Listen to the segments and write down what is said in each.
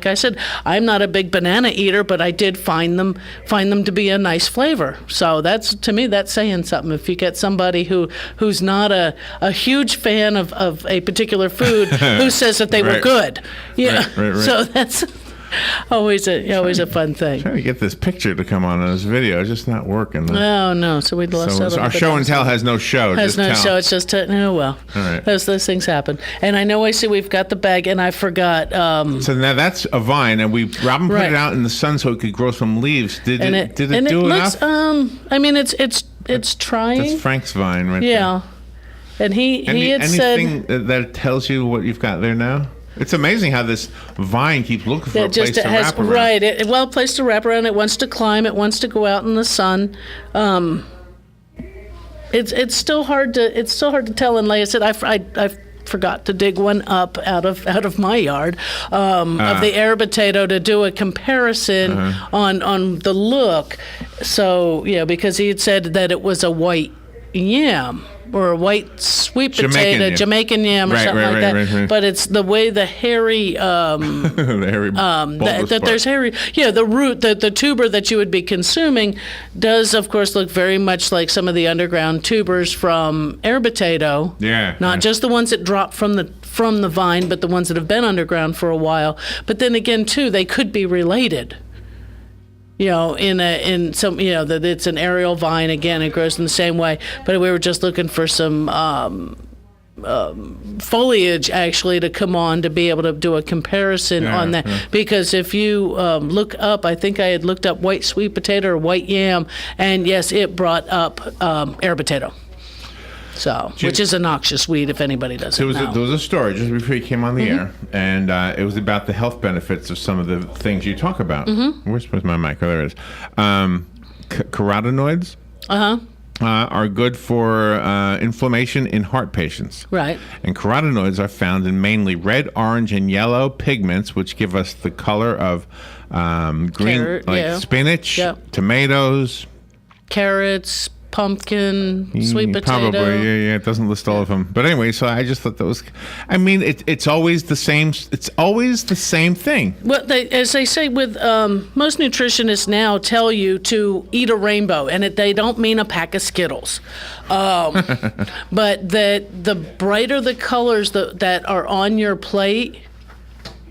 like I said, I'm not a big banana eater, but I did find them to be a nice flavor. So to me, that's saying something. If you get somebody who's not a huge fan of a particular food, who says that they were good. Yeah. Right. So that's always a fun thing. Trying to get this picture to come on this video. It's just not working. Oh, no. So we'd lost out on our show and tell has no show. Has no show. It's just, well. All right. Those things happen. And I know I see we've got the bag, and I forgot. So now that's a vine, and Robin put it out in the sun so it could grow some leaves. Did it do enough? I mean, it's trying. That's Frank's vine right there. Yeah. And he had said. Anything that tells you what you've got there now? It's amazing how this vine keeps looking for a place to wrap around. Right. A place to wrap around. It wants to climb. It wants to go out in the sun. It's still hard to tell. And like I said, I forgot to dig one up out of my yard of the air potato to do a comparison on the look. So because he had said that it was a white yam. Or a white sweet potato, Jamaican yam or something like that. Right. But it's the way the hairy, that there's hairy, the root, the tuber that you would be consuming does, of course, look very much like some of the underground tubers from air potato. Yeah. Not just the ones that drop from the vine, but the ones that have been underground for a while. But then again, too, they could be related. In some, that it's an aerial vine again. It grows in the same way. But we were just looking for some foliage actually to come on to be able to do a comparison on that. Yeah. Because if you look up, I think I had looked up white sweet potato or white yam, and yes, it brought up air potato. So, which is a noxious weed if anybody doesn't know. There was a story just before you came on the air, and it was about the health benefits of some of the things you talk about. Where's my mic? Oh, there it is. Carotenoids are good for inflammation in heart patients. Right. And carotenoids are found in mainly red, orange, and yellow pigments, which give us the color of green, spinach, tomatoes, carrots, pumpkin, sweet potato. Probably, yeah. It doesn't list all of them, but anyway. So I just thought that was. I mean, it's always the same. It's always the same thing. Well, as they say with most nutritionists now, tell you to eat a rainbow, and they don't mean a pack of Skittles, but that the brighter the colors that are on your plate,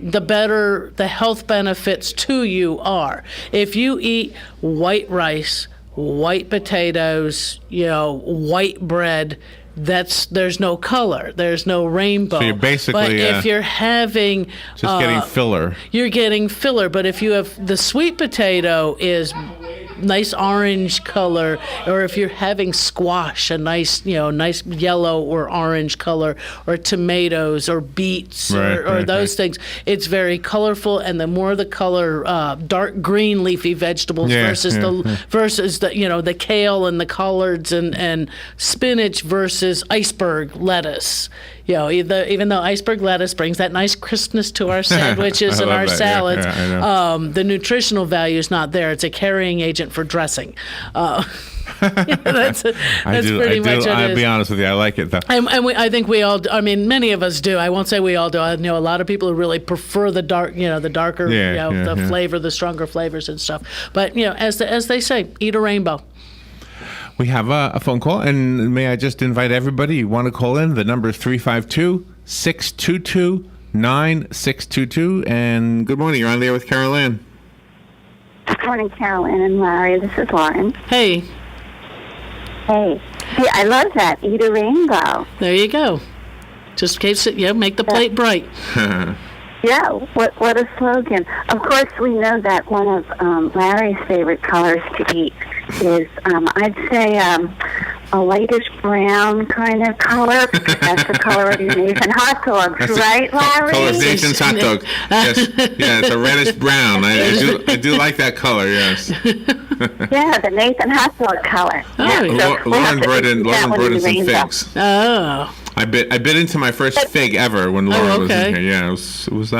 the better the health benefits to you are. If you eat white rice, white potatoes, white bread, there's no color, there's no rainbow. So you're basically, but if you're having just getting filler, you're getting filler. But if you have the sweet potato is nice orange color, or if you're having squash, a nice yellow or orange color, or tomatoes or beets or those things, it's very colorful. And the more the color, dark green leafy vegetables versus the kale and the collards and spinach versus iceberg lettuce. Even though iceberg lettuce brings that nice crispness to our sandwiches and our salads, the nutritional value is not there. It's a carrying agent for dressing. That's pretty much it. I'll be honest with you, I like it though. And I think we all. I mean, many of us do. I won't say we all do. I know a lot of people who really prefer the dark, the darker, the flavor, the stronger flavors and stuff. But as they say, eat a rainbow. We have a phone call, and may I just invite everybody, you want to call in, the number is 352-622-9622, and good morning, you're on the air with Carol Ann. Good morning, Carol Ann and Larry, this is Lauren. Hey. Hey, I love that, eat a rainbow. There you go. Just in case make the plate bright. Yeah, what a slogan. Of course, we know that one of Larry's favorite colors to eat is, I'd say, a lightish brown kind of color. That's the color of your Nathan hot dogs, right, Larry? Color of Nathan's hot dog. Yes. Yeah, it's a reddish brown. I do like that color, yes. Yeah, the Nathan hot dog color. Oh, yeah. Lauren brought in some figs. Oh. I bit into my first fig ever when Laura was in here. Yeah, it was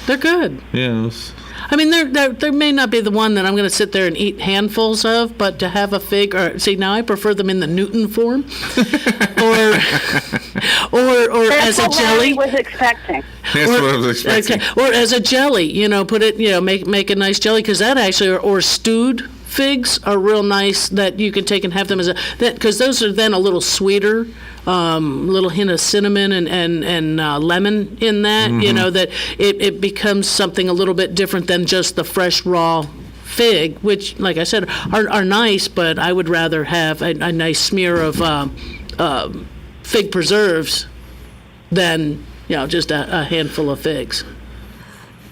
They're good. Yes. I mean, they may not be the one that I'm going to sit there and eat handfuls of, but to have a fig, or see, now I prefer them in the Newton form, or as a jelly. That's what I was expecting. That's what I was expecting. Okay. Or as a jelly, put it, make a nice jelly, because that actually, or stewed figs are real nice that you can take and have them as because those are then a little sweeter. Little hint of cinnamon and lemon in that, that it becomes something a little bit different than just the fresh raw fig, which, like I said, are nice, but I would rather have a nice smear of fig preserves than just a handful of figs.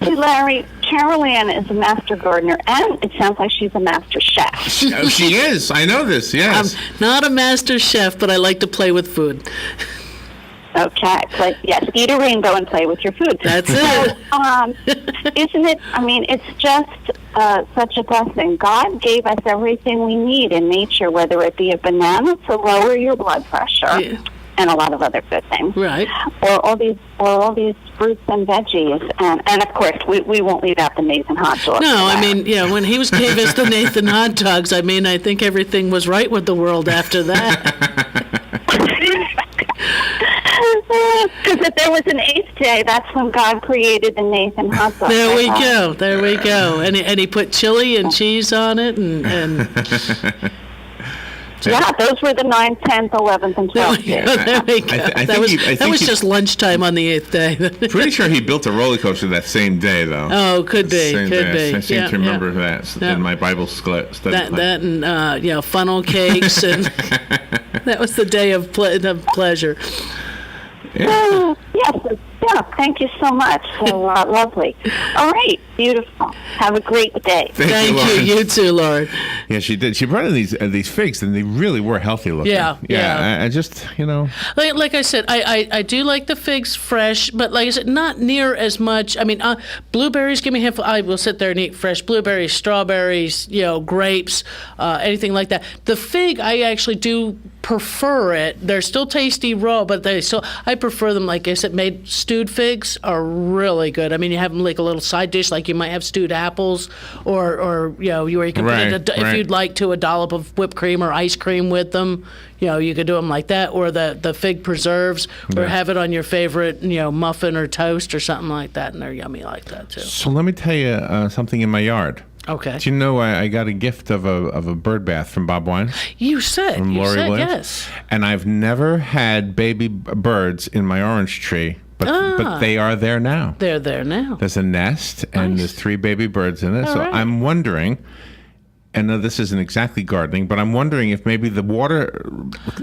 Hey, Larry, Carol Ann is a master gardener, and it sounds like she's a master chef. She is. I know this, yes. I'm not a master chef, but I like to play with food. Okay. Yes, eat a rainbow and play with your food. That's it. Isn't it? I mean, it's just such a blessing. God gave us everything we need in nature, whether it be a banana to lower your blood pressure. Yeah. And a lot of other good things, right? Or all these fruits and veggies, and of course we won't leave out the Nathan hot dogs. No, I mean, when he gave us the Nathan hot dogs, I mean, I think everything was right with the world after that. Because if there was an eighth day, that's when God created the Nathan hot dog. There we go. And he put chili and cheese on it, and yeah, those were the 9th, 10th, 11th, and 12th days. There we go. That was just lunchtime on the 8th day. Pretty sure he built a roller coaster that same day, though. Oh, could be. I seem to remember that in my Bible study. That and funnel cakes, and that was the day of pleasure. Yeah. Yes. Yeah, thank you so much. So lovely. All right, beautiful. Have a great day. Thank you. You too, Lauren. Yeah, she did. She brought in these figs, and they really were healthy looking. Yeah. I just, like I said, I do like the figs fresh, but like I said, not near as much. I mean, blueberries, give me a handful. I will sit there and eat fresh blueberries, strawberries, grapes, anything like that. The fig, I actually do prefer it. They're still tasty raw, but I prefer them, like I said, made stewed figs are really good. I mean, you have them like a little side dish, like you might have stewed apples, or where you can put if you'd like to, a dollop of whipped cream or ice cream with them. You could do them like that, or the fig preserves, or have it on your favorite muffin or toast or something like that, and they're yummy like that too. So let me tell you something in my yard. Okay. Do you know I got a gift of a bird bath from Baldwin? You said. From Lori Williams? Yes. And I've never had baby birds in my orange tree, but they are there now. They're there now. There's a nest, and there's 3 baby birds in it. All right. I'm wondering, and this isn't exactly gardening, but I'm wondering if maybe the water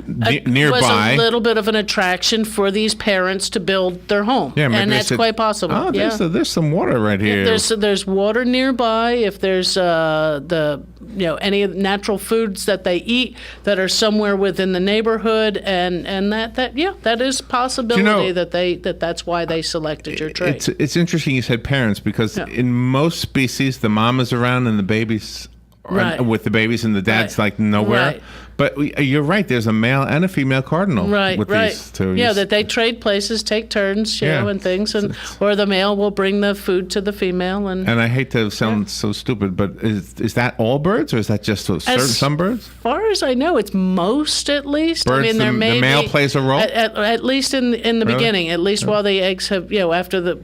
nearby was a little bit of an attraction for these parents to build their home. Yeah, maybe and that's quite possible. Oh, there's some water right here. There's water nearby. If there's any natural foods that they eat that are somewhere within the neighborhood, and that is a possibility that's why they selected your tree. It's interesting you said parents, because in most species the mom is around and the babies. Right. With the babies, and the dad's like nowhere. Right. But you're right. There's a male and a female cardinal with these two. Yeah, that they trade places, take turns, and things, or the male will bring the food to the female. And I hate to sound so stupid, but is that all birds, or is that just some birds? As far as I know, it's most, at least. Birds, I mean, the male plays a role. At least in the beginning, at least while the eggs have, after the.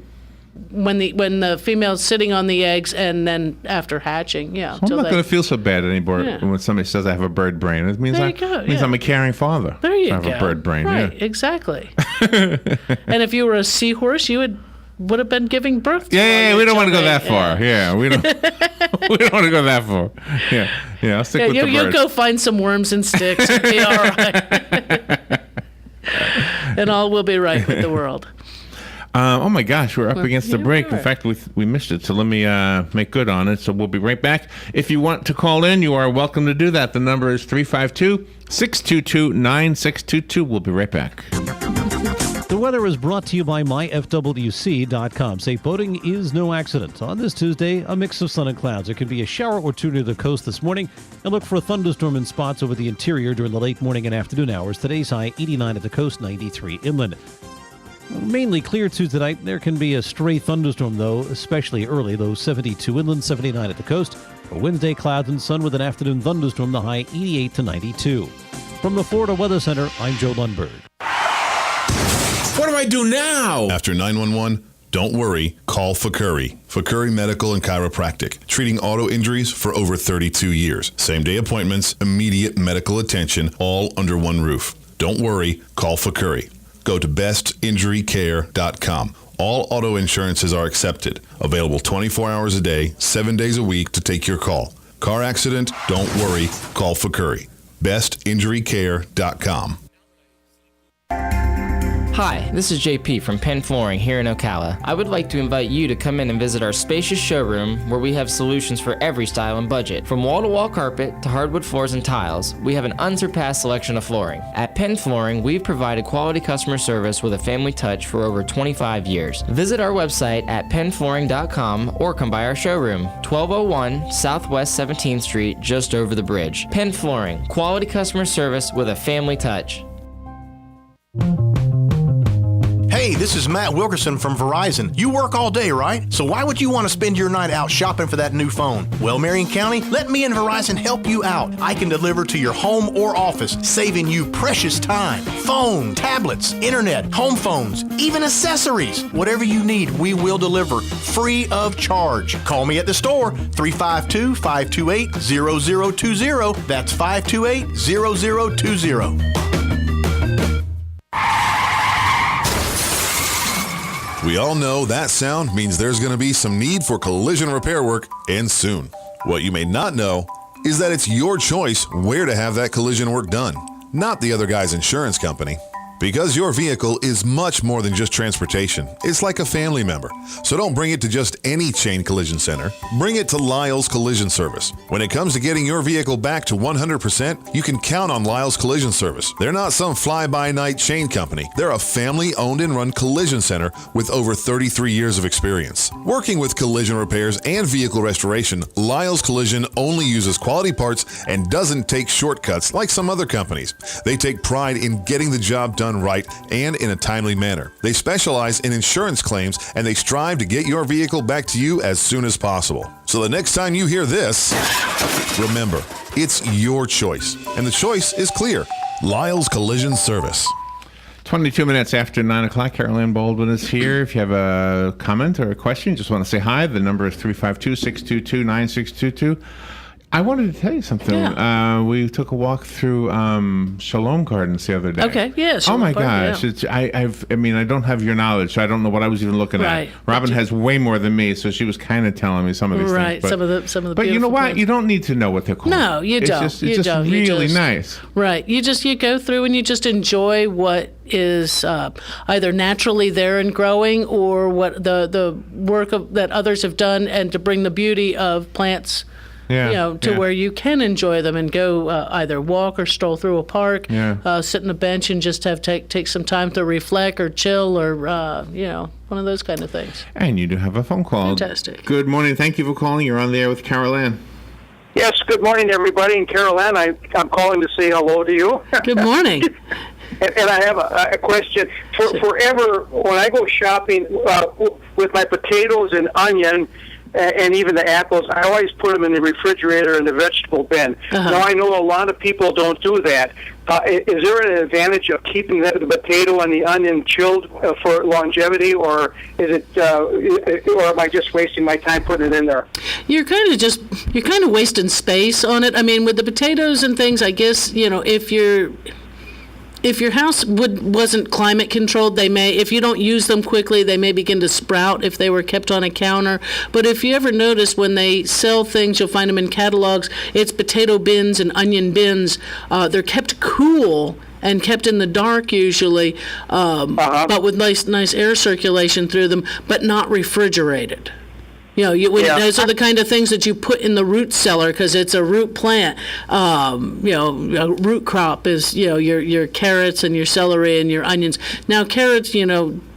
When the female's sitting on the eggs, and then after hatching, So I'm not going to feel so bad anymore when somebody says I have a bird brain. It means I'm a caring father. There you go. I have a bird brain. Right, exactly. And if you were a seahorse, you would have been giving birth to we don't want to go that far. Yeah, we don't. We don't want to go that far. Yeah. I'll stick with the birds. You'll go find some worms and sticks. It'll be all right. And all will be right with the world. Oh my gosh, we're up against the break. In fact, we missed it, so let me make good on it. So we'll be right back. If you want to call in, you are welcome to do that. The number is 352-622-9622. We'll be right back. The weather is brought to you by myfwc.com. Safe boating is no accident. On this Tuesday, a mix of sun and clouds. There could be a shower or two near the coast this morning, and look for a thunderstorm in spots over the interior during the late morning and afternoon hours. Today's high 89 at the coast, 93 inland. Mainly clear to tonight. There can be a stray thunderstorm, though, especially early, low 72 inland, 79 at the coast. For Wednesday, clouds and sun with an afternoon thunderstorm, the high 88 to 92. From the Florida Weather Center, I'm Joe Lundberg. What do I do now? After 911, don't worry, call Fakuri. Fakuri Medical and Chiropractic, treating auto injuries for over 32 years. Same-day appointments, immediate medical attention, all under one roof. Don't worry, call Fakuri. Go to bestinjurycare.com. All auto insurances are accepted. Available 24 hours a day, 7 days a week to take your call. Car accident? Don't worry, call Fakuri. bestinjurycare.com. Hi, this is JP from Penn Flooring here in Ocala. I would like to invite you to come in and visit our spacious showroom where we have solutions for every style and budget. From wall-to-wall carpet to hardwood floors and tiles, we have an unsurpassed selection of flooring. At Penn Flooring, we've provided quality customer service with a family touch for over 25 years. Visit our website at pennflooring.com or come by our showroom, 1201 Southwest 17th Street, just over the bridge. Penn Flooring, quality customer service with a family touch. Hey, this is Matt Wilkerson from Verizon. You work all day, right? So why would you want to spend your night out shopping for that new phone? Well, Marion County, let me and Verizon help you out. I can deliver to your home or office, saving you precious time. Phone, tablets, internet, home phones, even accessories. Whatever you need, we will deliver free of charge. Call me at the store, 352-528-0020. That's 528-0020. We all know that sound means there's going to be some need for collision repair work, and soon. What you may not know is that it's your choice where to have that collision work done, not the other guy's insurance company. Because your vehicle is much more than just transportation. It's like a family member. So don't bring it to just any chain collision center. Bring it to Lyle's Collision Service. When it comes to getting your vehicle back to 100%, you can count on Lyle's Collision Service. They're not some fly-by-night chain company. They're a family-owned and run collision center with over 33 years of experience. Working with collision repairs and vehicle restoration, Lyle's Collision only uses quality parts and doesn't take shortcuts like some other companies. They take pride in getting the job done right and in a timely manner. They specialize in insurance claims and they strive to get your vehicle back to you as soon as possible. So the next time you hear this, remember, it's your choice. And the choice is clear. Lyle's Collision Service. 22 minutes after 9 o'clock, Carol Ann Baldwin is here. If you have a comment or a question, just want to say hi, the number is 352-622-9622. I wanted to tell you something. Yeah. We took a walk through Shalom Gardens the other day. Okay, yeah. Oh my Garden, gosh! yeah. It's, I mean, I don't have your knowledge, so I don't know what I was even looking Right. at. Robin has way more than me, so she was kind of telling me some of these Right, things. some of the. But you know what? plants. You don't need to know what they're called. No, you don't. It's You just don't. You really just- nice. Right. You go through and you just enjoy what is either naturally there and growing, or what the work that others have done, and to bring the beauty of plants. Yeah, To where you can enjoy them and go either walk or stroll through a park, sit on a bench and just take some time to reflect or chill or, one of those kind of things. And you do have a phone call. Fantastic. Good morning. Thank you for calling. You're on the air with Carol Ann. Yes, good morning, everybody. And Carol Ann, I'm calling to say hello to you. Good morning. And I have a question. Forever, when I go shopping with my potatoes and onion, and even the apples, I always put them in the refrigerator in the vegetable bin. Now, I know a lot of people don't do that. Is there an advantage of keeping the potato and the onion chilled for longevity, or is it, or am I just wasting my time putting it in there? You're kind of wasting space on it. I mean, with the potatoes and things, I guess, if your house wasn't climate controlled, if you don't use them quickly, they may begin to sprout if they were kept on a counter. But if you ever notice when they sell things, you'll find them in catalogs, it's potato bins and onion bins. They're kept cool and kept in the dark usually, but with nice air circulation through them, but not refrigerated. Those are the kind of things that you put in the root cellar because it's a root plant. A root crop is, your carrots and your celery and your onions. Now, carrots,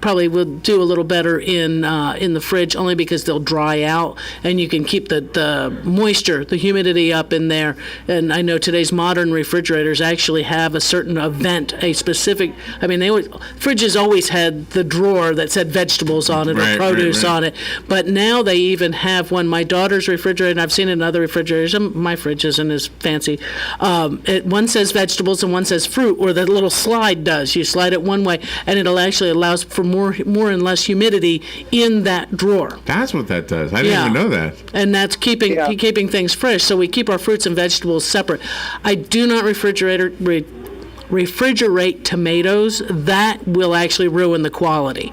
probably will do a little better in the fridge, only because they'll dry out, and you can keep the moisture, the humidity up in there. And I know today's modern refrigerators actually have a certain vent, a specific. I mean, fridges always had the drawer that said vegetables on it or produce on it, but now they even have one. My daughter's refrigerator, and I've seen it in other refrigerators. My fridge isn't as fancy. One says vegetables and one says fruit, or the little slide does. You slide it one way, and it'll actually allows for more and less humidity in that drawer. That's what that does. I didn't even know that. And that's keeping things fresh. So we keep our fruits and vegetables separate. I do not refrigerate tomatoes. That will actually ruin the quality.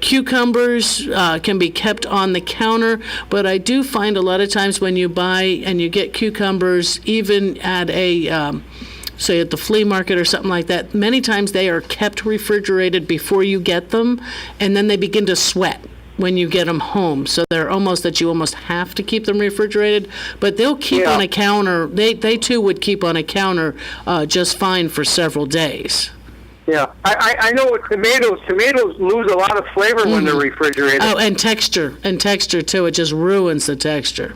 Cucumbers can be kept on the counter, but I do find a lot of times when you buy and you get cucumbers, even at a say at the flea market or something like that, many times they are kept refrigerated before you get them, and then they begin to sweat when you get them home. So they're almost that you almost have to keep them refrigerated, but they'll keep on a counter. They too would keep on a counter just fine for several days. Yeah, I know with tomatoes lose a lot of flavor when they're refrigerated. Oh, and texture too. It just ruins the texture.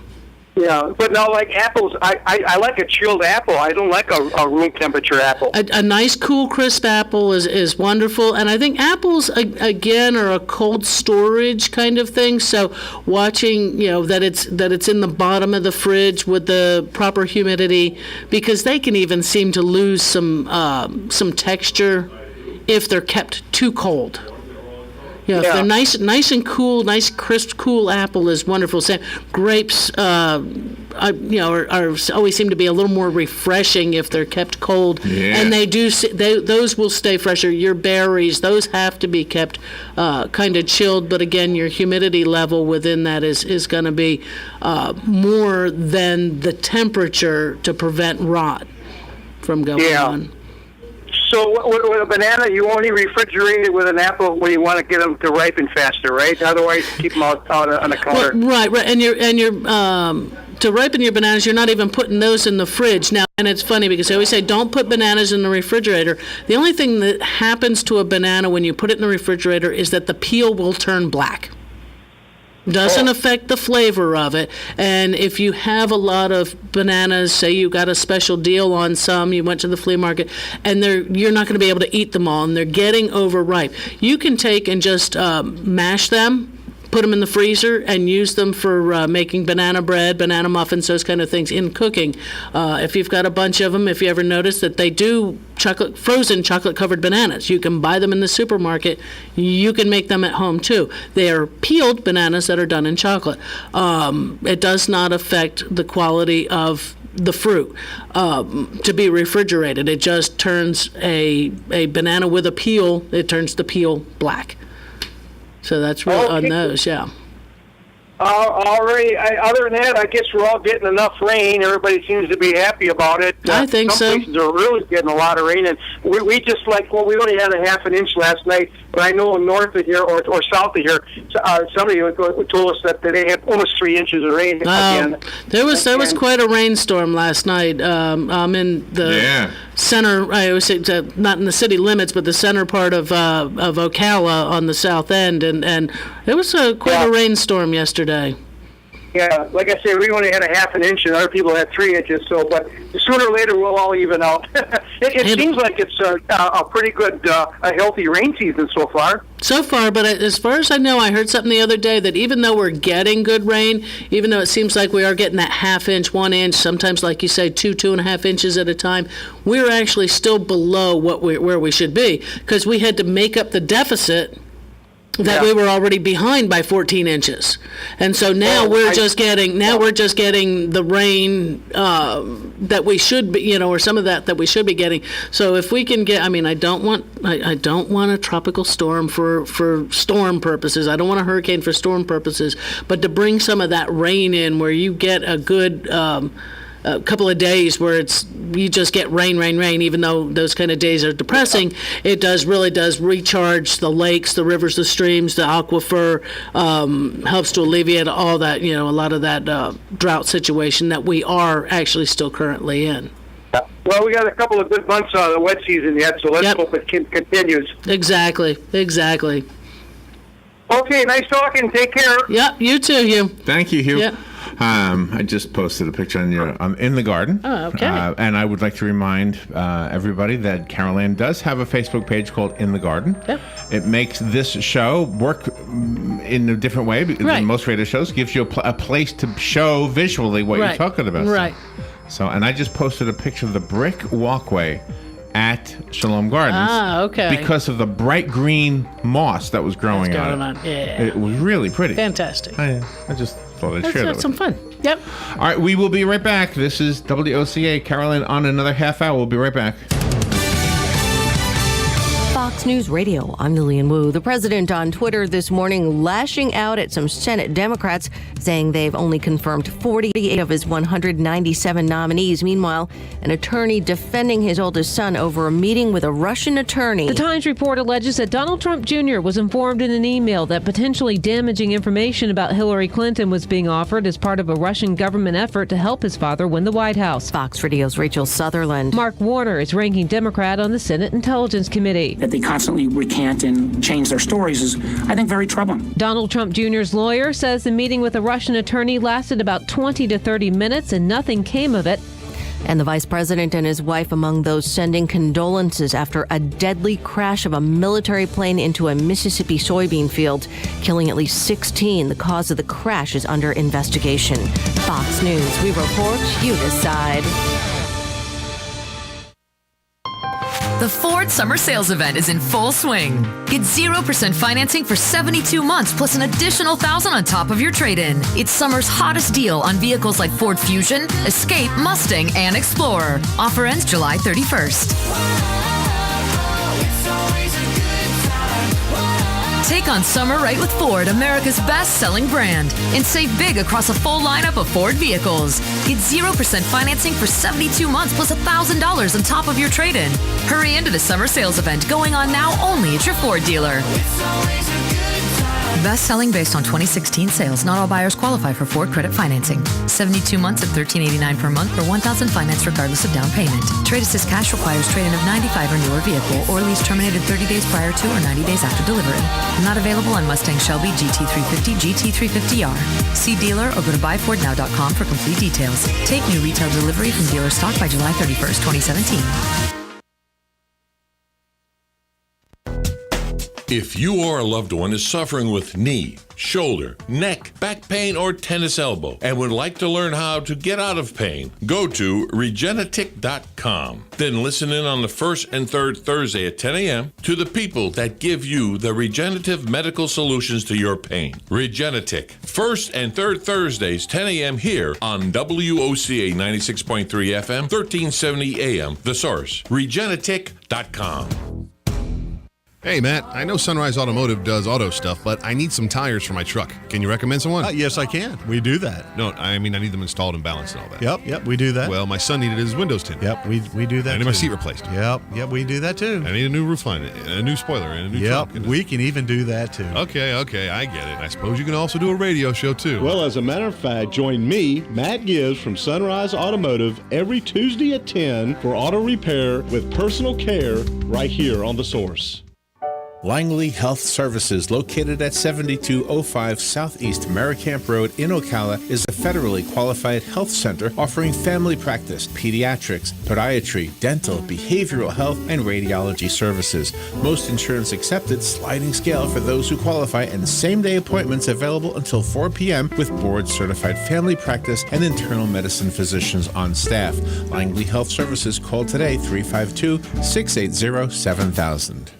Yeah, but now like apples, I like a chilled apple. I don't like a room temperature apple. A nice, cool, crisp apple is wonderful, and I think apples again are a cold storage kind of thing. So watching, that it's in the bottom of the fridge with the proper humidity, because they can even seem to lose some texture if they're kept too cold. If they're nice and cool, nice crisp, cool apple is wonderful. Same grapes, are always seem to be a little more refreshing if they're kept cold, and those will stay fresher. Your berries, those have to be kept kind of chilled, but again, your humidity level within that is going to be more than the temperature to prevent rot from going on. So with a banana, you only refrigerate it with an apple when you want to get them to ripen faster, right? Otherwise, keep them out on the counter. Well, right, and you're to ripen your bananas, you're not even putting those in the fridge now. And it's funny because they always say don't put bananas in the refrigerator. The only thing that happens to a banana when you put it in the refrigerator is that the peel will turn black. Doesn't affect the flavor of it. And if you have a lot of bananas, say you got a special deal on some, you went to the flea market, and you're not going to be able to eat them all, and they're getting overripe. You can take and just mash them, put them in the freezer, and use them for making banana bread, banana muffins, those kind of things in cooking. If you've got a bunch of them, if you ever notice that they do frozen chocolate-covered bananas. You can buy them in the supermarket. You can make them at home, too. They are peeled bananas that are done in chocolate. It does not affect the quality of the fruit to be refrigerated. It just turns a banana with a peel, it turns the peel black. So that's real on those, All right. Other than that, I guess we're all getting enough rain. Everybody seems to be happy about it. I think so. Some places are really getting a lot of rain, and we just we only had a half an inch last night. But I know north of here or south of here, somebody told us that they had almost 3 inches of rain again. There was quite a rainstorm last night. I'm in the center. I always say not in the city limits, but the center part of Ocala on the south end, and it was quite a rainstorm yesterday. Yeah, like I said, we only had a half an inch, and other people had 3 inches. So, but sooner or later, we'll all even out. it seems like it's a pretty good, a healthy rain season so far. So far, but as far as I know, I heard something the other day that even though we're getting good rain, even though it seems like we are getting that half inch, 1 inch, sometimes, like you say, 2.5 inches at a time, we're actually still below where we should be, because we had to make up the deficit that we were already behind by 14 inches. And so now we're just getting the rain that we should be, or some of that we should be getting. So if we can get, I don't want a tropical storm for storm purposes. I don't want a hurricane for storm purposes, but to bring some of that rain in where you get a good a couple of days where you just get rain, even though those kind of days are depressing, it really does recharge the lakes, the rivers, the streams, the aquifer, helps to alleviate all that, a lot of that drought situation that we are actually still currently in. Well, we got a couple of good months of the wet season yet, so let's hope it continues. Exactly. Okay, nice talking. Take care. Yep, you too, Hugh. Thank you, Hugh. Yep. I just posted a picture on your In the Garden. Oh, okay. And I would like to remind everybody that Carol Ann does have a Facebook page called In the Garden. Yep. It makes this show work in a different way than most radio shows. Gives you a place to show visually what you're talking about. Right. So, and I just posted a picture of the brick walkway at Shalom Gardens. Okay. Because of the bright green moss that was growing on it. Yeah. It was really pretty. Fantastic. I just thought I'd share that. That's some fun. Yep. All right, we will be right back. This is WOCA. Carolyn on another half hour. We'll be right back. Fox News Radio, I'm Lillian Wu. The president on Twitter this morning lashing out at some Senate Democrats, saying they've only confirmed 48 of his 197 nominees. Meanwhile, an attorney defending his oldest son over a meeting with a Russian attorney. The Times report alleges that Donald Trump Jr. was informed in an email that potentially damaging information about Hillary Clinton was being offered as part of a Russian government effort to help his father win the White House. Fox Radio's Rachel Sutherland. Mark Warner is ranking Democrat on the Senate Intelligence Committee. That they constantly recant and change their stories is, I think, very troubling. Donald Trump Jr.'s lawyer says the meeting with a Russian attorney lasted about 20 to 30 minutes and nothing came of it. And the vice president and his wife among those sending condolences after a deadly crash of a military plane into a Mississippi soybean field, killing at least 16. The cause of the crash is under investigation. Fox News, we report, you decide. The Ford Summer Sales Event is in full swing. Get 0% financing for 72 months plus an additional $1,000 on top of your trade-in. It's summer's hottest deal on vehicles like Ford Fusion, Escape, Mustang, and Explorer. Offer ends July 31st. Take on summer right with Ford, America's best-selling brand, and save big across a full lineup of Ford vehicles. Get 0% financing for 72 months plus $1,000 on top of your trade-in. Hurry into the summer sales event going on now only at your Ford dealer. Best-selling based on 2016 sales. Not all buyers qualify for Ford credit financing. 72 months at $1,389 per month or $1,000 financed regardless of down payment. Trade Assist cash requires trade-in of 95 or newer vehicle or lease terminated 30 days prior to or 90 days after delivery. Not available on Mustang Shelby GT350, GT350R. See dealer or go to buyfordnow.com for complete details. Take new retail delivery from dealer stock by July 31st, 2017. If you or a loved one is suffering with knee, shoulder, neck, back pain, or tennis elbow and would like to learn how to get out of pain, go to Regenetic.com. Then listen in on the first and third Thursday at 10 a.m. to the people that give you the regenerative medical solutions to your pain. Regenetic. First and third Thursdays, 10 a.m. here on WOCA 96.3 FM, 1370 AM. The Source. Regenetic.com. Hey, Matt, I know Sunrise Automotive does auto stuff, but I need some tires for my truck. Can you recommend someone? Yes, I can. We do that. No, I mean, I need them installed and balanced and all that. Yep, we do that. Well, my son needed his windows tinted. Yep, we do that. I need my seat replaced. Yep, we do that too. I need a new roof line, a new spoiler, and a new trunk. We can even do that too. Okay, I get it. I suppose you can also do a radio show too. Well, as a matter of fact, join me, Matt Gibbs from Sunrise Automotive, every Tuesday at 10 for auto repair with personal care right here on The Source. Langley Health Services, located at 7205 Southeast Merricamp Road in Ocala, is a federally qualified health center offering family practice, pediatrics, podiatry, dental, behavioral health, and radiology services. Most insurance accepted, sliding scale for those who qualify, and same-day appointments available until 4 p.m. with board-certified family practice and internal medicine physicians on staff. Langley Health Services, call today 352-680-7000.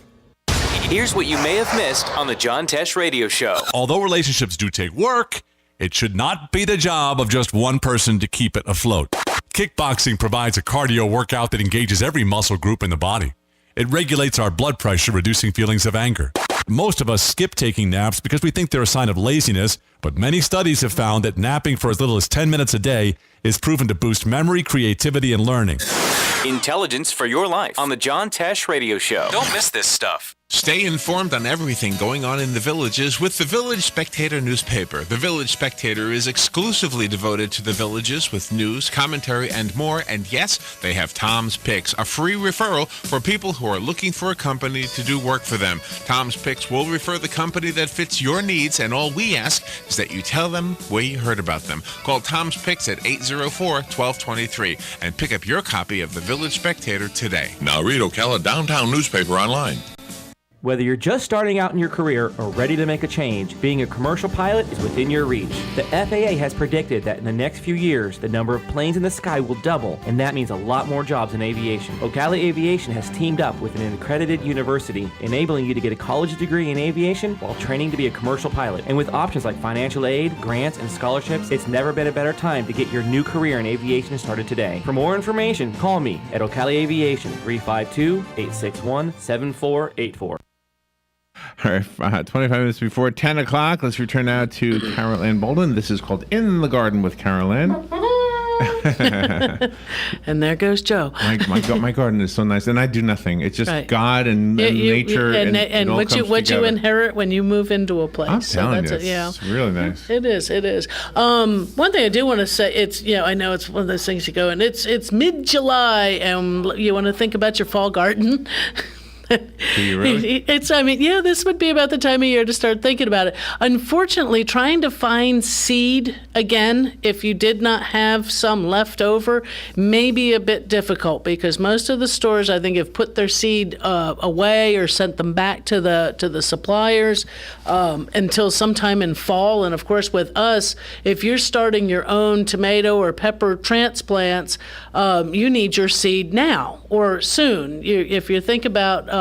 Here's what you may have missed on the John Tesh Radio Show. Although relationships do take work, it should not be the job of just one person to keep it afloat. Kickboxing provides a cardio workout that engages every muscle group in the body. It regulates our blood pressure, reducing feelings of anger. Most of us skip taking naps because we think they're a sign of laziness, but many studies have found that napping for as little as 10 minutes a day is proven to boost memory, creativity, and learning. Intelligence for your life on the John Tesh Radio Show. Don't miss this stuff. Stay informed on everything going on in the villages with the Village Spectator newspaper. The Village Spectator is exclusively devoted to the villages with news, commentary, and more. And yes, they have Tom's Picks, a free referral for people who are looking for a company to do work for them. Tom's Picks will refer the company that fits your needs, and all we ask is that you tell them where you heard about them. Call Tom's Picks at 804-1223 and pick up your copy of the Village Spectator today. Now read Ocala Downtown newspaper online. Whether you're just starting out in your career or ready to make a change, being a commercial pilot is within your reach. The FAA has predicted that in the next few years, the number of planes in the sky will double, and that means a lot more jobs in aviation. Ocala Aviation has teamed up with an accredited university, enabling you to get a college degree in aviation while training to be a commercial pilot. And with options like financial aid, grants, and scholarships, it's never been a better time to get your new career in aviation started today. For more information, call me at Ocala Aviation, 352-861-7484. All right, 25 minutes before 10 o'clock. Let's return now to Carol Ann Baldwin. This is called In the Garden with Carol Ann. And there goes Joe. My garden is so nice, and I do nothing. It's just right. God and nature, and what you inherit when you move into a place. I'm telling you, it's really nice. It is. One thing I do want to say, it's I know it's one of those things you go, and it's mid-July, and you want to think about your fall garden. Do you really? This would be about the time of year to start thinking about it. Unfortunately, trying to find seed again, if you did not have some left over, may be a bit difficult because most of the stores, I think, have put their seed away or sent them back to the suppliers until sometime in fall. And of course, with us, if you're starting your own tomato or pepper transplants, you need your seed now or soon. If you think about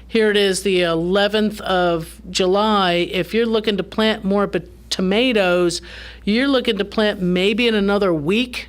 here it is, the 11th of July. If you're looking to plant more tomatoes, you're looking to plant maybe in another week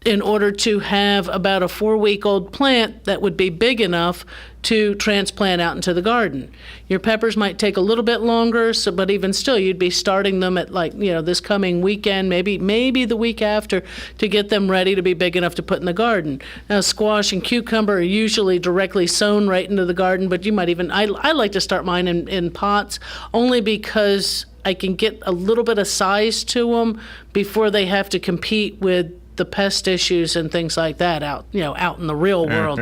in order to have about a 4-week-old plant that would be big enough to transplant out into the garden. Your peppers might take a little bit longer, but even still, you'd be starting them at this coming weekend, maybe the week after, to get them ready to be big enough to put in the garden. Now, squash and cucumber are usually directly sown right into the garden, but you might even, I like to start mine in pots, only because I can get a little bit of size to them before they have to compete with the pest issues and things like that out in the real world.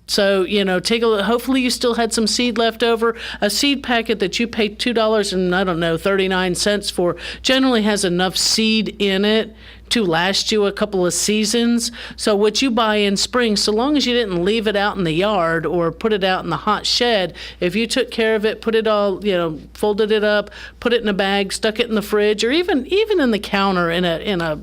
So, take a look. Hopefully you still had some seed left over. A seed packet that you pay $2.39 for generally has enough seed in it to last you a couple of seasons. So what you buy in spring, so long as you didn't leave it out in the yard or put it out in the hot shed, if you took care of it, put it all, folded it up, put it in a bag, stuck it in the fridge, or even in the counter in a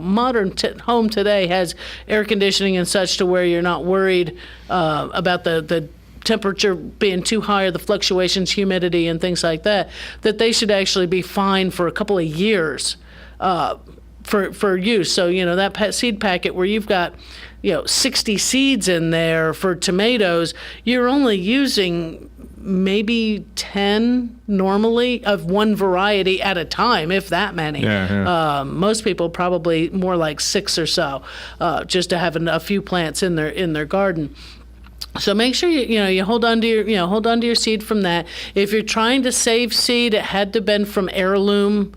modern home today has air conditioning and such to where you're not worried about the temperature being too high or the fluctuations, humidity, and things like that, that they should actually be fine for a couple of years for use. So, that seed packet where you've got 60 seeds in there for tomatoes, you're only using maybe 10 normally of one variety at a time, if that many. Most people probably more like 6 or so, just to have a few plants in their garden. So make sure you hold on to your seed from that. If you're trying to save seed, it had to been from heirloom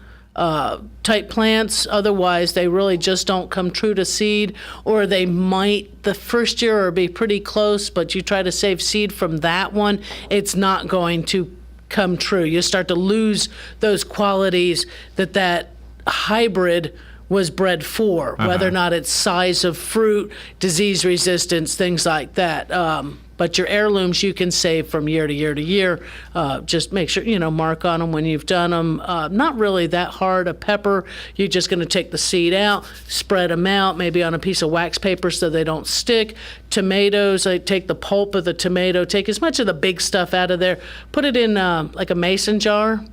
type plants. Otherwise, they really just don't come true to seed, or they might the first year or be pretty close, but you try to save seed from that one, it's not going to come true. You start to lose those qualities that hybrid was bred for, whether or not it's size of fruit, disease resistance, things like that. But your heirlooms you can save from year to year to year. Just make sure, mark on them when you've done them. Not really that hard. A pepper, you're just going to take the seed out, spread them out, maybe on a piece of wax paper so they don't stick. Tomatoes, I take the pulp of the tomato, take as much of the big stuff out of there, put it in like a mason jar,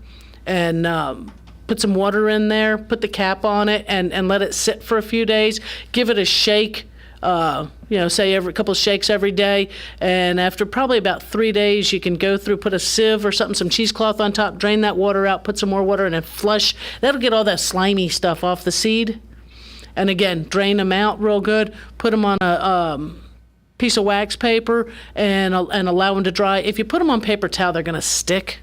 and put some water in there, put the cap on it, and let it sit for a few days. Give it a shake. Say every couple of shakes every day, and after probably about 3 days, you can go through, put a sieve or something, some cheesecloth on top, drain that water out, put some more water in, and flush. That'll get all that slimy stuff off the seed. And again, drain them out real good. Put them on a piece of wax paper and allow them to dry. If you put them on paper towel, they're going to stick.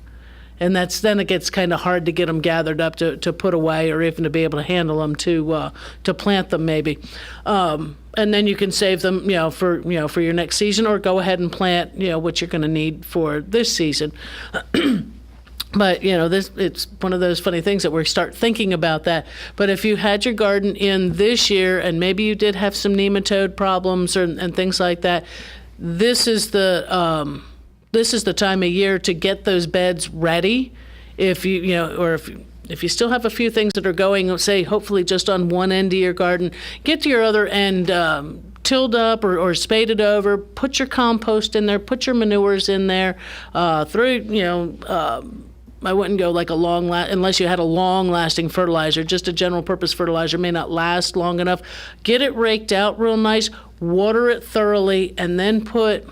And then it gets kind of hard to get them gathered up to put away, or even to be able to handle them to plant them maybe. And then you can save them, for your next season, or go ahead and plant, what you're going to need for this season. But it's one of those funny things that we start thinking about that. But if you had your garden in this year, and maybe you did have some nematode problems and things like that, this is the time of year to get those beds ready. If if you still have a few things that are going, say, hopefully just on one end of your garden, get to your other end, tilled up or spaded over, put your compost in there, put your manures in there, I wouldn't go like unless you had a long-lasting fertilizer. Just a general-purpose fertilizer may not last long enough. Get it raked out real nice, water it thoroughly, and then put,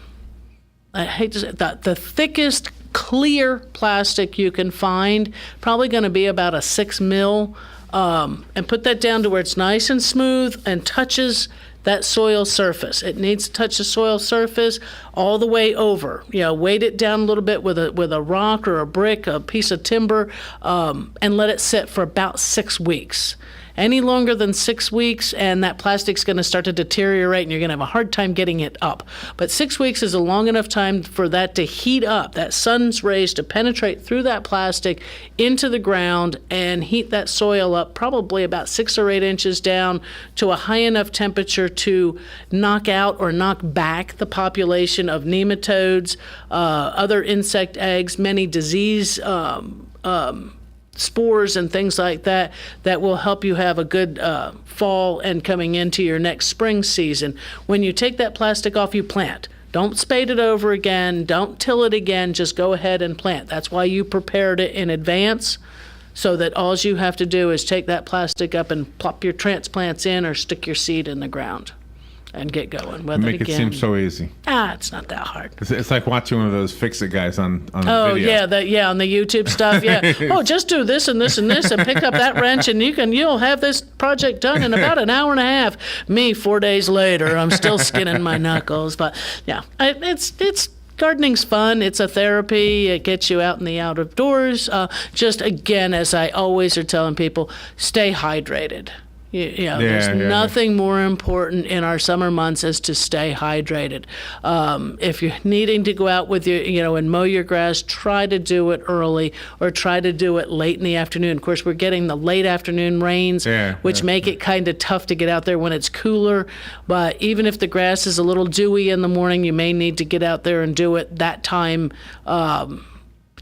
I hate to say it, the thickest clear plastic you can find, probably going to be about a 6 mil, and put that down to where it's nice and smooth and touches that soil surface. It needs to touch the soil surface all the way over. Weight it down a little bit with a rock or a brick, a piece of timber, and let it sit for about 6 weeks. Any longer than 6 weeks, and that plastic's going to start to deteriorate, and you're going to have a hard time getting it up. But 6 weeks is a long enough time for that to heat up, that sun's rays to penetrate through that plastic into the ground and heat that soil up probably about 6 or 8 inches down to a high enough temperature to knock out or knock back the population of nematodes, other insect eggs, many disease spores and things like that will help you have a good fall and coming into your next spring season. When you take that plastic off, you plant. Don't spade it over again. Don't till it again. Just go ahead and plant. That's why you prepared it in advance, so that all you have to do is take that plastic up and plop your transplants in or stick your seed in the ground and get going with Make it again. It seem so easy. It's not that hard. It's like watching one of those fix-it guys on Oh video. yeah, on the YouTube stuff. Yeah. Oh, just do this and this and this, and pick up that wrench, and you'll have this project done in about an hour and a half. Me, 4 days later, I'm still skinning my knuckles. But yeah, it's gardening's fun. It's a therapy. It gets you out in the out of doors. Just again, as I always are telling people, stay hydrated. There's nothing more important in our summer months as to stay hydrated. If you're needing to go out with your, and mow your grass, try to do it early or try to do it late in the afternoon. Of course, we're getting the late afternoon rains, which make it kind of tough to get out there when it's cooler. But even if the grass is a little dewy in the morning, you may need to get out there and do it that time.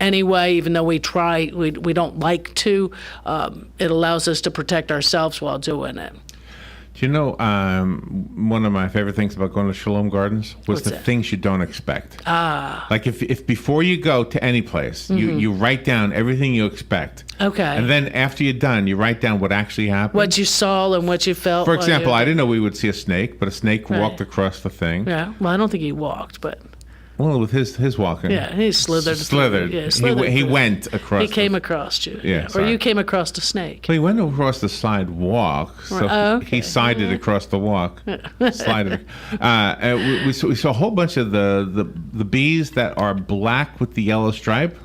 Anyway, even though we don't like to, it allows us to protect ourselves while doing it. Do you know, one of my favorite things about going to Shalom Gardens was What's the that? things you don't expect. Like if before you go to any place, you write down everything you expect. Okay. And then after you're done, you write down what actually happened. What you saw and what you felt. For example, I didn't know we would see a snake, but a snake Right. walked across the thing. Yeah. Well, I don't think he walked, but. Well, with his walking. Yeah, he slithered. Yeah, slithered. He went across. He came across you. Yeah, Or sorry. you came across a snake. Well, he went across the sidewalk, so okay. he sided across the walk. Slided. We saw a whole bunch of the bees that are black with the yellow stripe.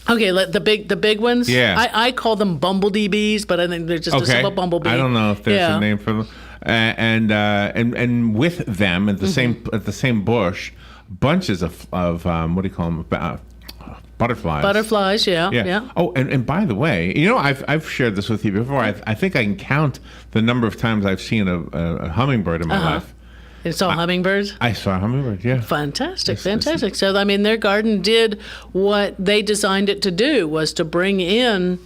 Okay, the big ones. Yeah. I call them bumblebee bees, but I think they're just a simple bumblebee. I don't know if there's a name for them. And with them at the same bush, bunches of what do you call them? Butterflies. Butterflies, yeah. Oh, and by the way, I've shared this with you before. I think I can count the number of times I've seen a hummingbird in my life. You saw hummingbirds? I saw a hummingbird, yeah. Fantastic. So, I mean, their garden did what they designed it to do, was to bring in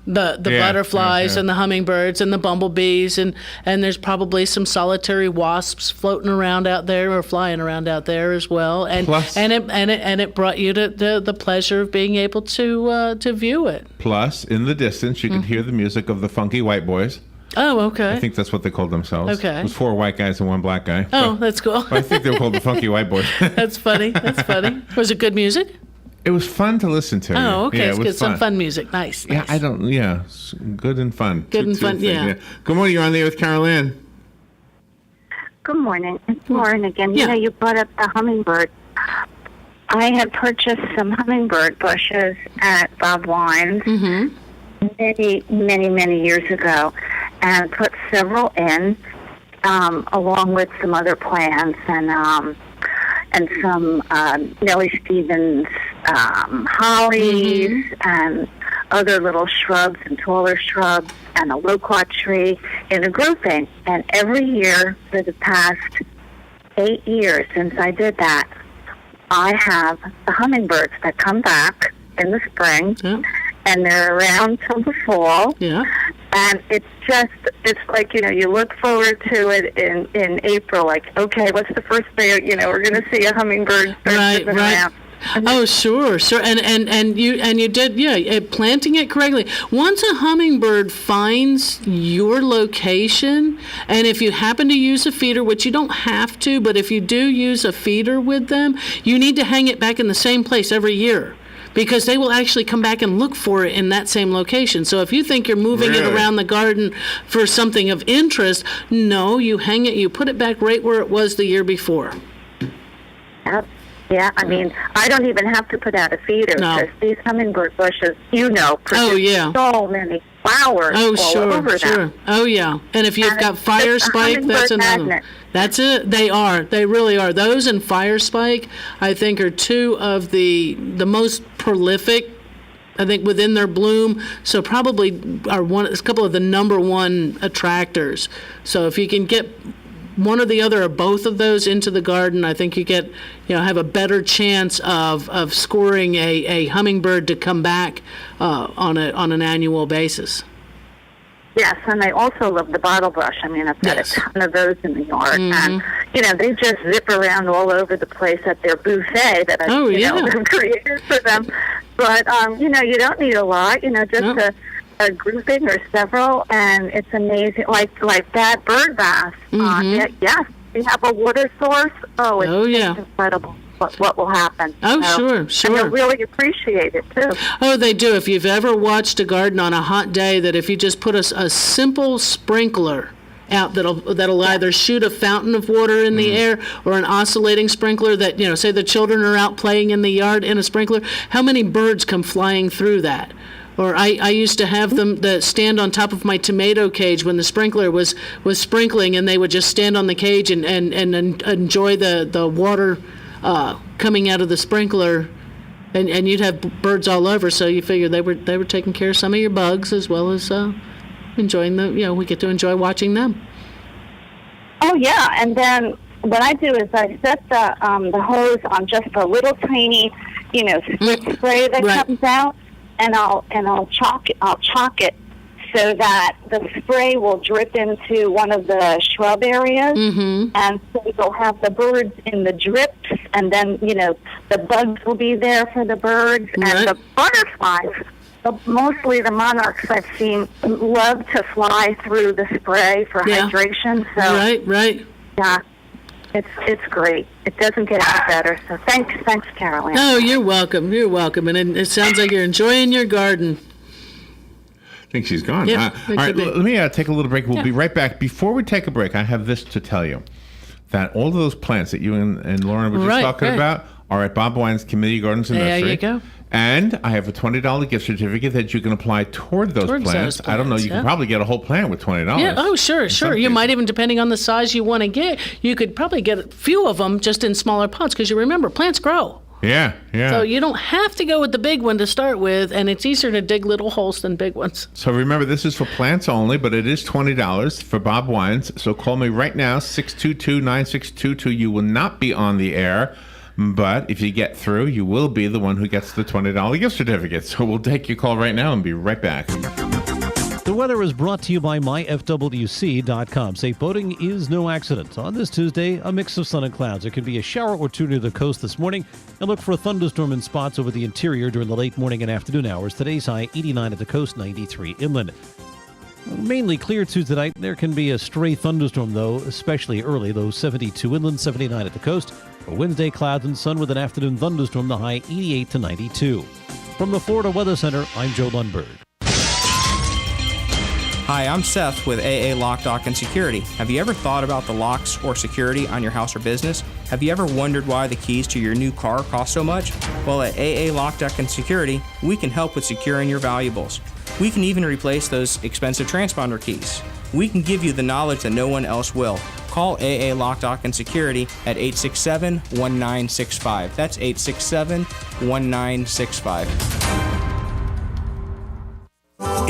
the butterflies and the hummingbirds and the bumblebees, and there's probably some solitary wasps floating around out there or flying around out there as well. And Plus, it brought you to the pleasure of being able to view it. Plus, in the distance, you could hear the music of the Funky White Boys. Oh, okay. I think that's what they called themselves. Okay. It was 4 white guys and 1 black guy. Oh, that's cool. I think they were called the Funky White Boys. That's funny. Was it good music? It was fun to listen to. Oh, okay. Yeah, It's good. Some fun music. Nice. Yeah, it's good and fun. Good and fun, things, yeah. Good morning. You're on the air with Carol Ann. good morning. It's Lauren again. Yeah. You know, you brought up the hummingbird. I had purchased some hummingbird bushes at Baldwin many years ago, and put several in, along with some other plants and some Nellie Stevens hollies and other little shrubs and taller shrubs and a loquat tree in a grouping. And every year for the past 8 years since I did that, I have the hummingbirds that come back in the spring, and they're around till the fall. Yeah. And it's like, you know, you look forward to it in April, like, okay, what's the first day, you know, we're going to see a hummingbird start zipping around. Oh, sure. And you did, planting it correctly. Once a hummingbird finds your location, and if you happen to use a feeder, which you don't have to, but if you do use a feeder with them, you need to hang it back in the same place every year, because they will actually come back and look for it in that same location. So if you think you're moving it around the garden for something of interest, no, you hang it, you put it back right where it was the year before. Yep. Yeah, I mean, I don't even have to put out a feeder because these hummingbird bushes, you know, produce so many flowers all over them. Oh, yeah. And if you've got fire spike, that's another one. That's it. They are. They really are. Those and fire spike, I think, are two of the most prolific, I think, within their bloom. So probably are a couple of the number one attractors. So if you can get one or the other or both of those into the garden, I think you have a better chance of scoring a hummingbird to come back on an annual basis. Yes, and I also love the bottle brush. I mean, I've got a ton of those in the yard, and you know, they just zip around all over the place at their buffet that I've created for them. But you know, you don't need a lot. You know, just a grouping or several, and it's amazing. Like that bird bath. Yes, we have a water source. Oh, it's incredible what will happen. Oh, sure. And they'll really appreciate it, too. Oh, they do. If you've ever watched a garden on a hot day, that if you just put a simple sprinkler out that'll either shoot a fountain of water in the air or an oscillating sprinkler that, you know, say the children are out playing in the yard in a sprinkler, how many birds come flying through that? Or I used to have them stand on top of my tomato cage when the sprinkler was sprinkling, and they would just stand on the cage and enjoy the water coming out of the sprinkler, and you'd have birds all over. So you figure they were taking care of some of your bugs as well as enjoying them. You know, we get to enjoy watching them. Oh yeah, and then what I do is I set the hose on just a little tiny, you know, spray that comes out. And I'll chalk it so that the spray will drip into one of the shrub areas, and so you'll have the birds in the drips, and then, you know, the bugs will be there for the birds, and the butterflies. Mostly the monarchs I've seen love to fly through the spray for hydration. So right. Yeah. It's great. It doesn't get any better. So thanks, Carolyn. Oh, you're welcome. You're welcome. And it sounds like you're enjoying your garden. I think she's gone. Yeah, all right, let me take a little break. We'll be right back. Before we take a break, I have this to tell you. That all of those plants that you and Lauren were just talking about are at Bob Wine's Community Gardens and Nursery. There you go. And I have a $20 gift certificate that you can apply toward those plants. I don't know, you can probably get a whole plant with $20. Yeah, oh, sure. You might even, depending on the size you want to get, you could probably get a few of them just in smaller pots, because you remember, plants grow. Yeah. So you don't have to go with the big one to start with, and it's easier to dig little holes than big ones. So remember, this is for plants only, but it is $20 for Bob Wines. So call me right now, 622-9622. You will not be on the air. But if you get through, you will be the one who gets the $20 gift certificate. So we'll take your call right now and be right back. The weather is brought to you by myfwc.com. Safe boating is no accident. On this Tuesday, a mix of sun and clouds. There could be a shower or two near the coast this morning, and look for a thunderstorm in spots over the interior during the late morning and afternoon hours. Today's high 89 at the coast, 93 inland. Mainly clear Tuesday night. There can be a stray thunderstorm, though, especially early, though 72 inland, 79 at the coast. For Wednesday, clouds and sun with an afternoon thunderstorm, the high 88 to 92. From the Florida Weather Center, I'm Joe Lundberg. Hi, I'm Seth with AA Lock, Dock, and Security. Have you ever thought about the locks or security on your house or business? Have you ever wondered why the keys to your new car cost so much? Well, at AA Lock, Dock, and Security, we can help with securing your valuables. We can even replace those expensive transponder keys. We can give you the knowledge that no one else will. Call AA Lock, Dock, and Security at 867-1965. That's 867-1965.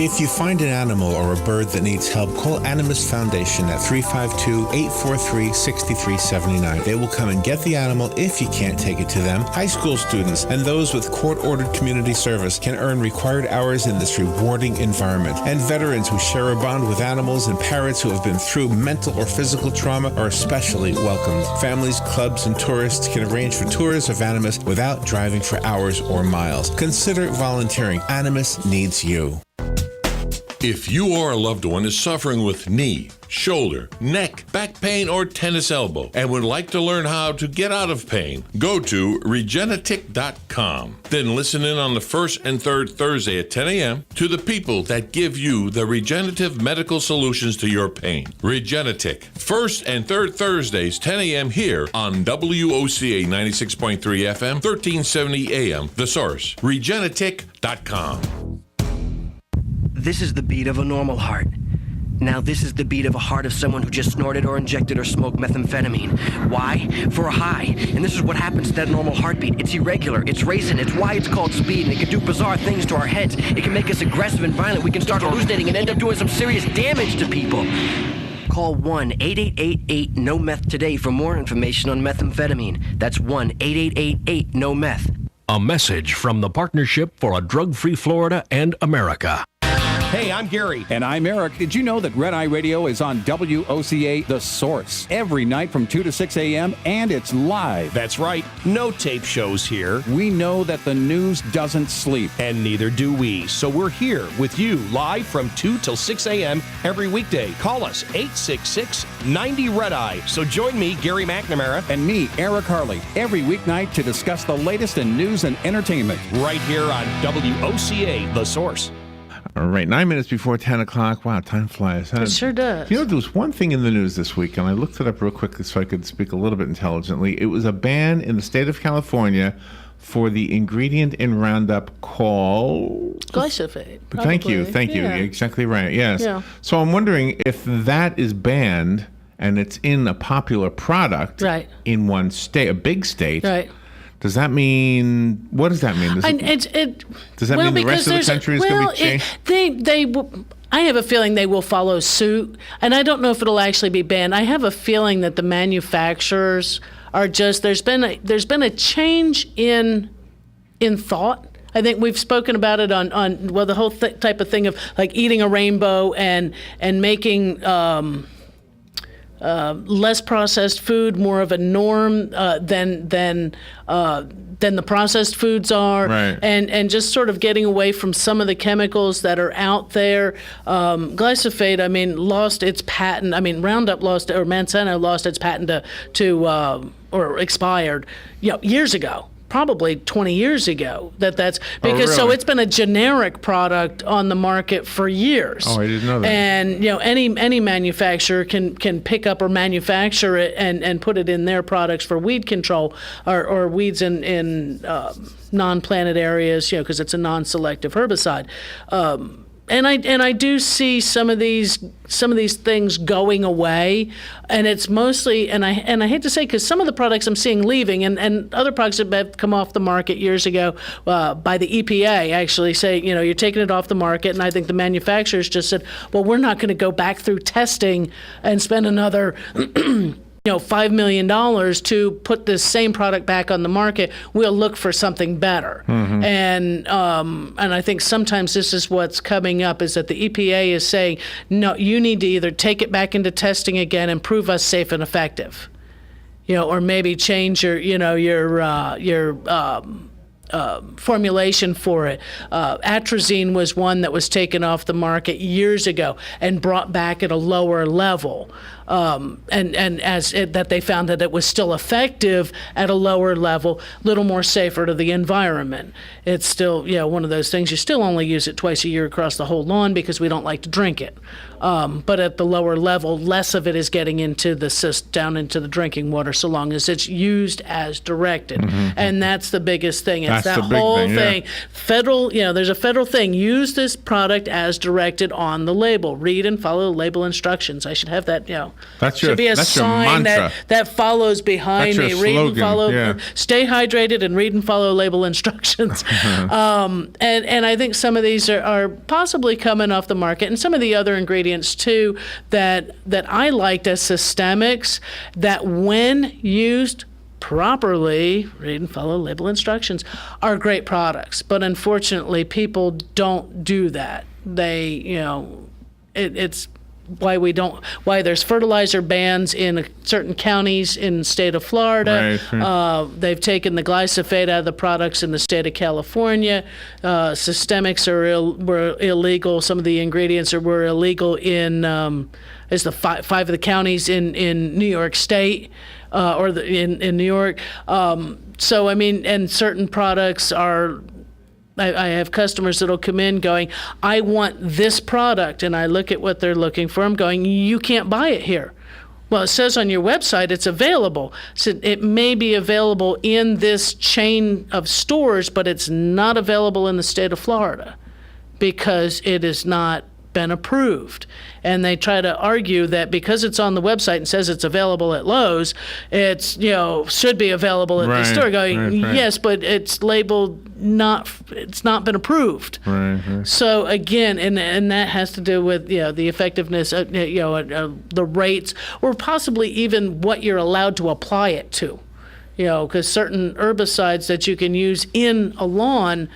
If you find an animal or a bird that needs help, call Animist Foundation at 352-843-6379. They will come and get the animal if you can't take it to them. High school students and those with court-ordered community service can earn required hours in this rewarding environment. And veterans who share a bond with animals and parents who have been through mental or physical trauma are especially welcomed. Families, clubs, and tourists can arrange for tours of Animist without driving for hours or miles. Consider volunteering. Animist needs you. If you or a loved one is suffering with knee, shoulder, neck, back pain, or tennis elbow and would like to learn how to get out of pain, go to Regenetic.com. Then listen in on the first and third Thursday at 10 a.m. to the people that give you the regenerative medical solutions to your pain. Regenetic. First and third Thursdays, 10 a.m. here on WOCA 96.3 FM, 1370 AM. The Source. Regenetic.com. This is the beat of a normal heart. Now this is the beat of a heart of someone who just snorted or injected or smoked methamphetamine. Why? For a high. And this is what happens to that normal heartbeat. It's irregular, it's racing, it's why it's called speed, and it can do bizarre things to our heads. It can make us aggressive and violent. We can start hallucinating and end up doing some serious damage to people. Call 1-888-8-NO-METH today for more information on methamphetamine. That's 1-888-8-NO-METH. A message from the Partnership for a Drug-Free Florida and America. Hey, I'm Gary. And I'm Eric. Did you know that Red Eye Radio is on WOCA The Source every night from 2 to 6 a.m. and it's live? That's right. No tape shows here. We know that the news doesn't sleep. And neither do we. So we're here with you live from 2 till 6 a.m. every weekday. Call us 866-90-RED-EYE. So join me, Gary McNamara. And me, Eric Harley, every weeknight to discuss the latest in news and entertainment. Right here on WOCA The Source. All right, 9 minutes before 10 o'clock. Wow, time flies. Huh? It sure does. You know, there was one thing in the news this week, and I looked it up real quickly so I could speak a little bit intelligently. It was a ban in the state of California for the ingredient in Roundup called... Glyphosate. Thank you. Yeah. Exactly right, yes. Yeah. So I'm wondering if that is banned and it's in a popular product in one state, a big state. Right. Does that mean, what does that mean? Does that mean the rest of the country is going to be changed? I have a feeling they will follow suit, and I don't know if it'll actually be banned. I have a feeling that the manufacturers are just, there's been a change in thought. I think we've spoken about it on the whole type of thing of like eating a rainbow and making less processed food more of a norm than the processed foods are, and just sort of getting away from some of the chemicals that are out there. Glyphosate, I mean, lost its patent. I mean, Roundup lost, or Monsanto lost its patent or expired, years ago. Probably 20 years ago. That's because so it's been a generic product on the market for years. Oh, I didn't know that. And any manufacturer can pick up or manufacture it and put it in their products for weed control or weeds in non-planted areas, because it's a non-selective herbicide. And I do see some of these things going away, and it's mostly, and I hate to say, because some of the products I'm seeing leaving, and other products that have come off the market years ago by the EPA actually say, you're taking it off the market, and I think the manufacturers just said, well, we're not going to go back through testing and spend another $5 million to put this same product back on the market. We'll look for something better. Mm-hmm. And I think sometimes this is what's coming up, is that the EPA is saying, no, you need to either take it back into testing again and prove us safe and effective, or maybe change your formulation for it. Atrazine was one that was taken off the market years ago and brought back at a lower level. That they found that it was still effective at a lower level, a little more safer to the environment. It's still, one of those things. You still only use it twice a year across the whole lawn because we don't like to drink it. But at the lower level, less of it is getting into down into the drinking water, so long as it's used as directed. And that's the biggest thing. It's that whole thing. Federal, there's a federal thing. Use this product as directed on the label. Read and follow the label instructions. I should have that, That's should be a sign mantra. that follows behind That's me. your Read slogan, and follow. yeah. Stay hydrated and read and follow label instructions. And I think some of these are possibly coming off the market, and some of the other ingredients too that I liked as systemics that when used properly, read and follow label instructions, are great products. But unfortunately, people don't do that. They, it's why there's fertilizer bans in certain counties in the state of Florida. Right. They've taken the glyphosate out of the products in the state of California. Systemics were illegal. Some of the ingredients were illegal in five of the counties in New York State. In New York. So, I mean, and certain products are, I have customers that'll come in going, I want this product, and I look at what they're looking for. I'm going, you can't buy it here. Well, it says on your website it's available. So it may be available in this chain of stores, but it's not available in the state of Florida because it has not been approved. And they try to argue that because it's on the website and says it's available at Lowe's, it's, should be available at the store. Going, yes, but it's labeled it's not been approved. So again, and that has to do with, the effectiveness, the rates, or possibly even what you're allowed to apply it to. Because certain herbicides that you can use in a lawn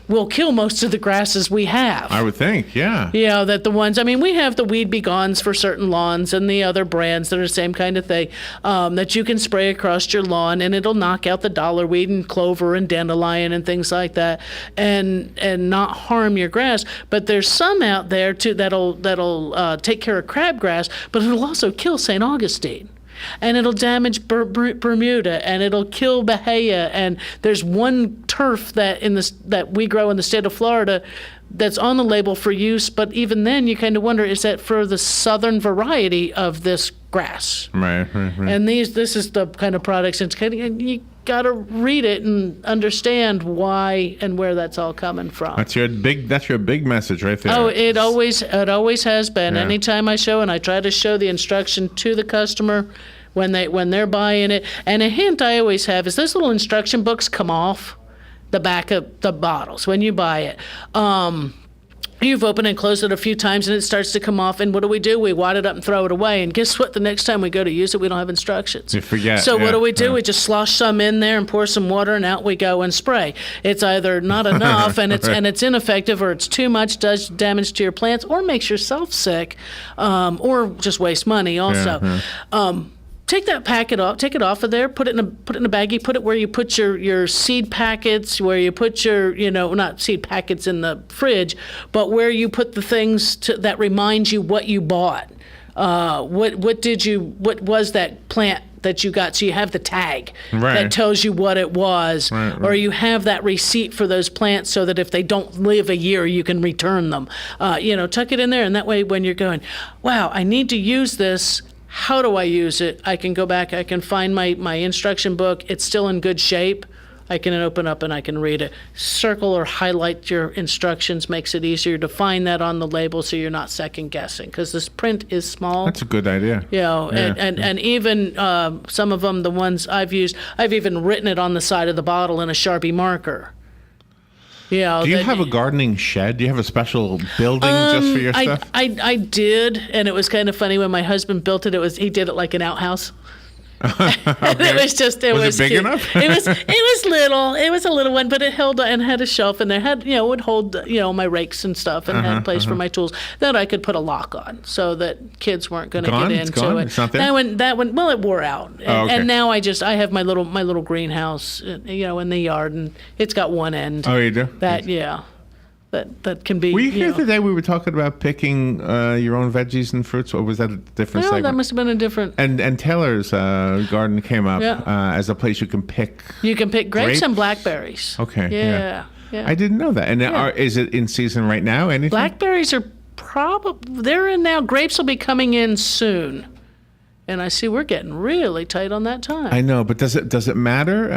will kill most of the grasses we have. I would think, yeah. That the ones, we have the Weed Be Gones for certain lawns and the other brands that are the same kind of thing, that you can spray across your lawn and it'll knock out the dollarweed and clover and dandelion and things like that and not harm your grass. But there's some out there too that'll take care of crabgrass, but it'll also kill St. Augustine. And it'll damage Bermuda, and it'll kill Bahia. And there's one turf that we grow in the state of Florida that's on the label for use. But even then, you kind of wonder, is that for the southern variety of this grass? Right. And this is the kind of products. And you got to read it and understand why and where that's all coming from. That's your big message right there. Oh, it always has been. Yeah. Anytime I show, and I try to show the instruction to the customer when they're buying it. And a hint I always have is those little instruction books come off the back of the bottles when you buy it. You've opened and closed it a few times and it starts to come off, and what do? We wad it up and throw it away, and guess what? The next time we go to use it, we don't have instructions. You forget. So what do? We just slosh some in there and pour some water, and out we go and spray. It's either not enough and it's ineffective, or it's too much, does damage to your plants, or makes yourself sick, or just waste money also. Take that packet off. Take it off of there. Put it in a baggie. Put it where you put your seed packets. Where you put your not seed packets in the fridge, but where you put the things that remind you what you bought. What was that plant that you got? So you have the tag that tells you what it was, or you have that receipt for those plants so that if they don't live a year, you can return them. Tuck it in there, and that way, when you're going, wow, I need to use this. How do I use it? I can go back, I can find my instruction book. It's still in good shape. I can open up and I can read it. Circle or highlight your instructions makes it easier to find that on the label so you're not second guessing, because this print is small. That's a good idea. And even some of them, the ones I've used, I've even written it on the side of the bottle in a Sharpie marker. Do you have a gardening shed? Do you have a special building just for your stuff? I did, and it was kind of funny when my husband built it. He did it like an outhouse. And it was just, it was big cute. enough? It was little. It was a little one, but it held and had a shelf in there. Had would hold my rakes and stuff, and had a place for my tools that I could put a lock on, so that kids weren't going to get into It's gone? it. It's not there? That one, well, it wore out, and, Oh, okay. and now I have my little greenhouse, in the yard, and it's got one end. Oh, you do? That can be. Were you here today? We were talking about picking your own veggies and fruits, or was that a different No, segment? that must have been a different. And Taylor's garden came up as a place you can pick. You can pick grapes and blackberries. Okay. Yeah. I didn't know that. And is it in season right now? Anything? Blackberries are they're in now. Grapes will be coming in soon. And I see we're getting really tight on that time. I know, but does it matter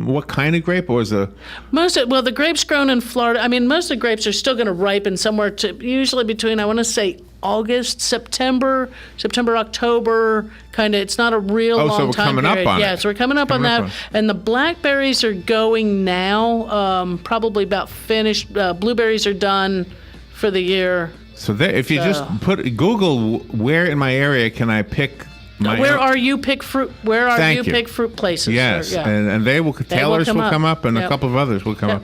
what kind of grape, or is it? The grapes grown in Florida. I mean, most of the grapes are still going to ripen somewhere usually between, I want to say, August, September, October. Kind of. It's not a real long time. So we're coming period. up on it. Yeah, so we're coming up on that. And the blackberries are going now. Probably about finished. Blueberries are done for the year. So if you just Google where in my area can I pick my Where are you pick fruit? Where are Thank you you. pick fruit places? Yes, Yeah. and they will. Taylor's will come up, and Yep. a couple of others will come up.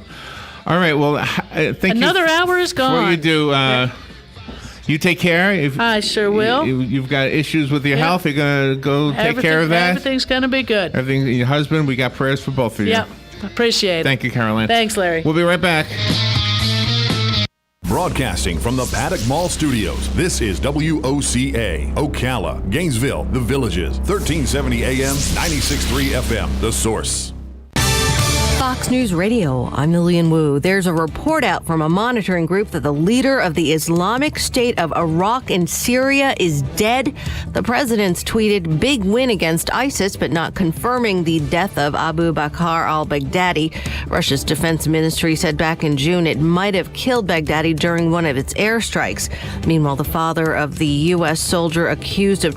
All right. Well, thank you. Another hour is gone. Before you do, you take care. If I sure will. You've got issues with your health, you're gonna go take care of that. Everything's gonna be good. Everything. Your husband. We got prayers for both of you. Yep. Appreciate it. Thank you, Caroline. Thanks, Larry. We'll be right back. Broadcasting from the Paddock Mall Studios, this is WOCA, Ocala, Gainesville, The Villages, 1370 AM, 96.3 FM, The Source. Fox News Radio, I'm Lillian Wu. There's a report out from a monitoring group that the leader of the Islamic State of Iraq and Syria is dead. The president's tweeted, big win against ISIS, but not confirming the death of Abu Bakr al-Baghdadi. Russia's defense ministry said back in June it might have killed Baghdadi during one of its airstrikes. Meanwhile, the father of the U.S. soldier accused of